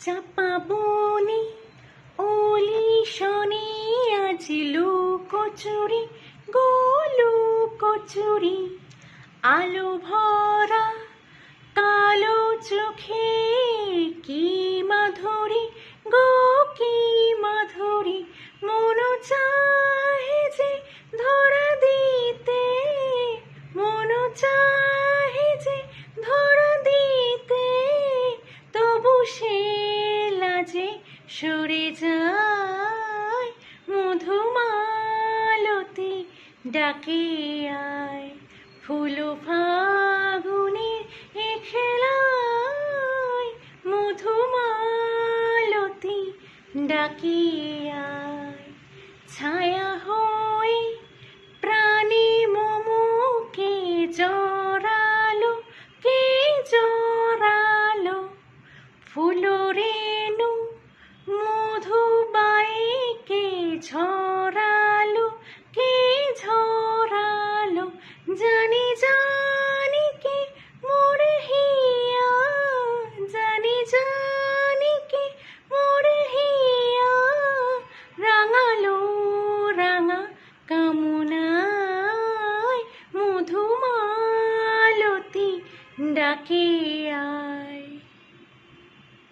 চাপা বনে ওলি শনি আজ লুকোচুরি লুকোচুরি আলো ভরা কালো চোখে কি মাধুরী গো কি মাধুরী মন চাহে যে ধরা দিতে মন চাহে যে ধরা দিতে তবু সে লাজে সরে যায় মধুমালতী ডাকে আয় ফুল ফাগুনের এ খেলায় মধুমালতী ডাকে আয় ছায়া হয়ে প্রাণে মোমকে জড়ালো কে জড়ালো ফুল রেণু মধুবাইকে ঝরালো কে ঝরালো জানি জানি কে মোর হিয়া জানি জানি